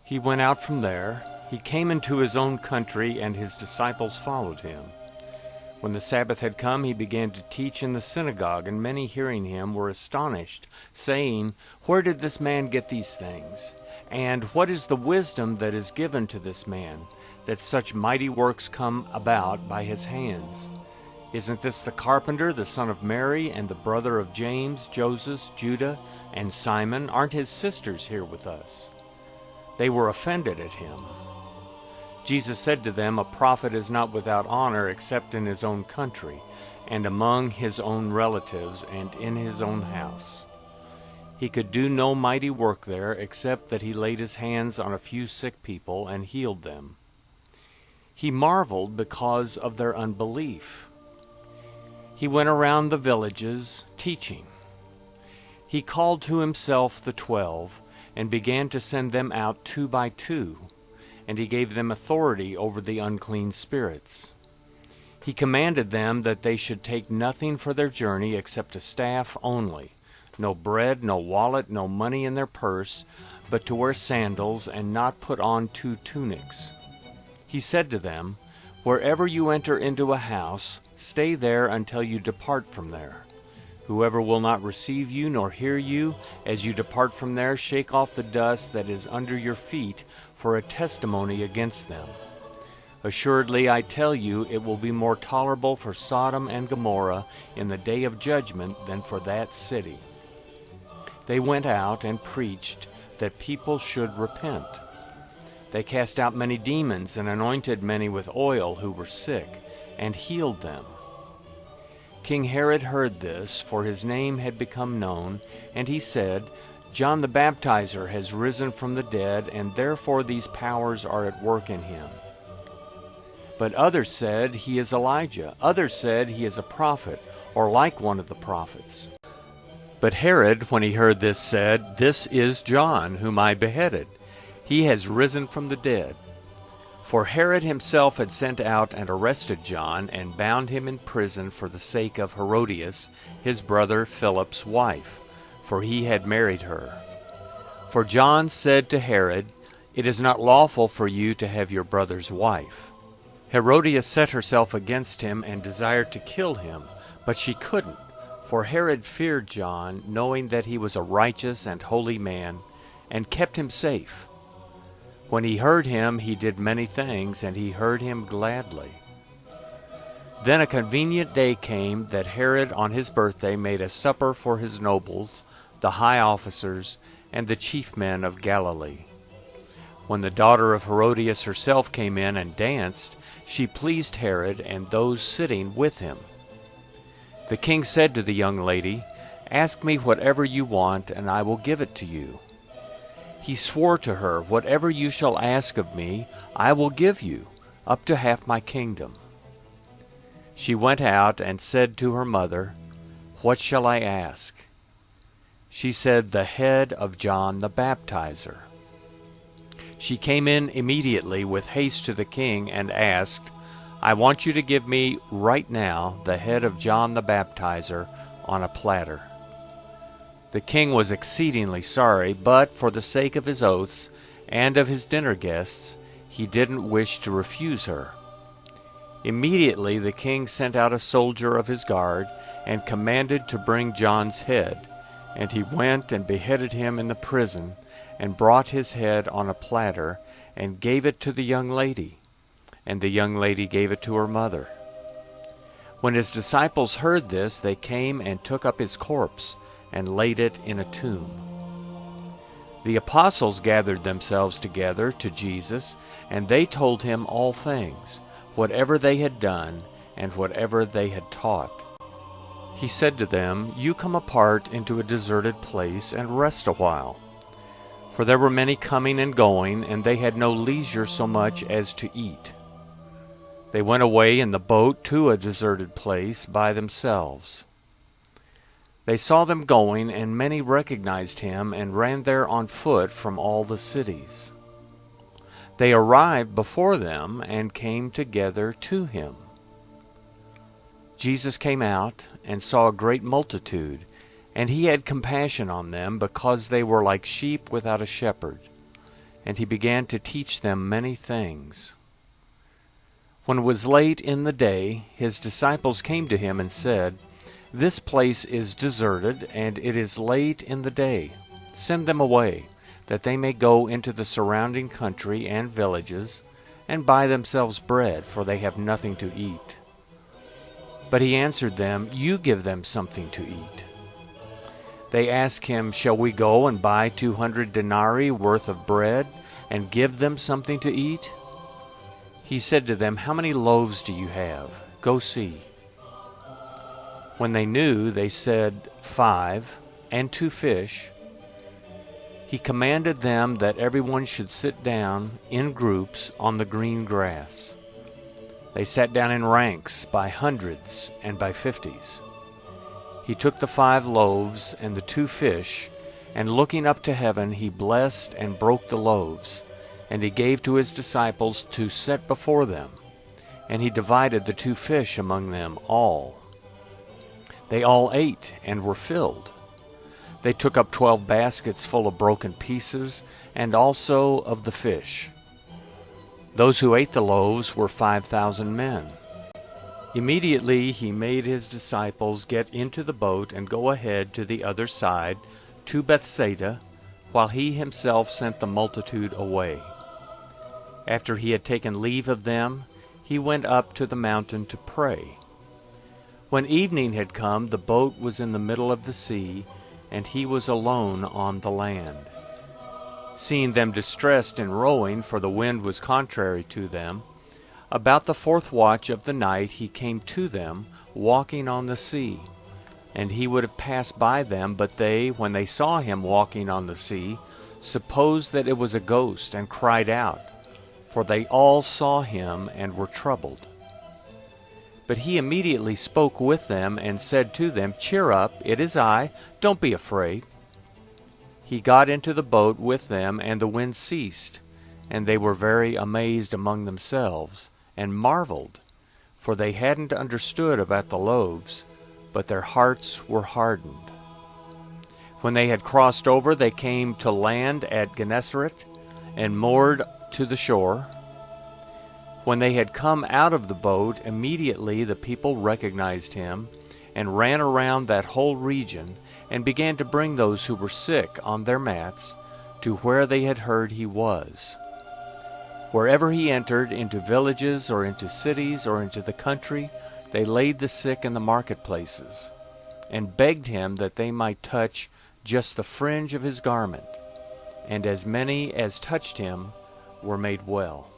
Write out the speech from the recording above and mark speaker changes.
Speaker 1: He went out from there. He came into his own country, and his disciples followed him. When the Sabbath had come, he began to teach in the synagogue, and many hearing him were astonished, saying, "Where did this man get these things? And what is the wisdom that is given to this man, that such mighty works come about by his hands? Isn't this the carpenter, the son of Mary, and the brother of James, Joseph, Judah, and Simon? Aren't his sisters here with us?" They were offended at him. Jesus said to them, "A prophet is not without honor except in his own country, and among his own relatives, and in his own house." He could do no mighty work there, except that he laid his hands on a few sick people and healed them. He marveled because of their unbelief. He went around the villages, teaching. He called to himself the 12, and began to send them out 2 by 2, and he gave them authority over the unclean spirits. He commanded them that they should take nothing for their journey except a staff only, no bread, no wallet, no money in their purse, but to wear sandals and not put on 2 tunics. He said to them, "Wherever you enter into a house, stay there until you depart from there. Whoever will not receive you nor hear you, as you depart from there, shake off the dust that is under your feet for a testimony against them. Assuredly, I tell you, it will be more tolerable for Sodom and Gomorrah in the day of judgment than for that city." They went out and preached that people should repent. They cast out many demons and anointed many with oil who were sick, and healed them. King Herod heard this, for his name had become known, and he said, "John the Baptizer has risen from the dead, and therefore these powers are at work in him." But others said, "He is Elijah." Others said, "He is a prophet, or like one of the prophets." But Herod, when he heard this, said, "This is John, whom I beheaded. He has risen from the dead." For Herod himself had sent out and arrested John, and bound him in prison for the sake of Herodias, his brother Philip's wife, for he had married her. For John said to Herod, "It is not lawful for you to have your brother's wife." Herodias set herself against him and desired to kill him, but she couldn't, for Herod feared John, knowing that he was a righteous and holy man, and kept him safe. When he heard him, he did many things, and he heard him gladly. Then a convenient day came that Herod on his birthday made a supper for his nobles, the high officers, and the chief men of Galilee. When the daughter of Herodias herself came in and danced, she pleased Herod and those sitting with him. The king said to the young lady, "Ask me whatever you want, and I will give it to you." He swore to her, "Whatever you shall ask of me, I will give you, up to half my kingdom." She went out and said to her mother, "What shall I ask?" She said, "The head of John the Baptizer." She came in immediately with haste to the king and asked, "I want you to give me right now the head of John the Baptizer on a platter." The king was exceedingly sorry, but for the sake of his oaths and of his dinner guests, he didn't wish to refuse her. Immediately the king sent out a soldier of his guard and commanded to bring John's head, and he went and beheaded him in the prison, and brought his head on a platter, and gave it to the young lady, and the young lady gave it to her mother. When his disciples heard this, they came and took up his corpse, and laid it in a tomb. The apostles gathered themselves together to Jesus, and they told him all things, whatever they had done, and whatever they had taught. He said to them, "You come apart into a deserted place, and rest a while." For there were many coming and going, and they had no leisure so much as to eat. They went away in the boat to a deserted place by themselves. They saw them going, and many recognized him, and ran there on foot from all the cities. They arrived before them, and came together to him. Jesus came out, and saw a great multitude, and he had compassion on them, because they were like sheep without a shepherd. and he began to teach them many things. When it was late in the day, his disciples came to him and said, "This place is deserted, and it is late in the day. Send them away, that they may go into the surrounding country and villages, and buy themselves bread, for they have nothing to eat." But he answered them, "You give them something to eat." They asked him, "Shall we go and buy 200 denarii worth of bread, and give them something to eat?" He said to them, "How many loaves do you have? Go see." When they knew, they said, 5, and 2 fish. He commanded them that everyone should sit down in groups on the green grass. They sat down in ranks by hundreds and by 50s. He took the 5 loaves and the 2 fish, and looking up to heaven, he blessed and broke the loaves, and he gave to his disciples to set before them, and he divided the 2 fish among them all. They all ate and were filled. They took up 12 baskets full of broken pieces, and also of the fish. Those who ate the loaves were 5,000 men. Immediately he made his disciples get into the boat and go ahead to the other side, to Bethsaida, while he himself sent the multitude away. After he had taken leave of them, he went up to the mountain to pray. When evening had come, the boat was in the middle of the sea, and he was alone on the land. Seeing them distressed in rowing, for the wind was contrary to them, about the 4th watch of the night he came to them, walking on the sea. And he would have passed by them, but they, when they saw him walking on the sea, supposed that it was a ghost, and cried out, for they all saw him and were troubled. But he immediately spoke with them and said to them, "Cheer up, it is I, don't be afraid." He got into the boat with them, and the wind ceased, and they were very amazed among themselves, and marveled, for they hadn't understood about the loaves, but their hearts were hardened. When they had crossed over, they came to land at Gennesaret, and moored to the shore. When they had come out of the boat, immediately the people recognized him, and ran around that whole region, and began to bring those who were sick on their mats to where they had heard he was. Wherever he entered, into villages or into cities or into the country, they laid the sick in the marketplaces, and begged him that they might touch just the fringe of his garment. And as many as touched him were made well.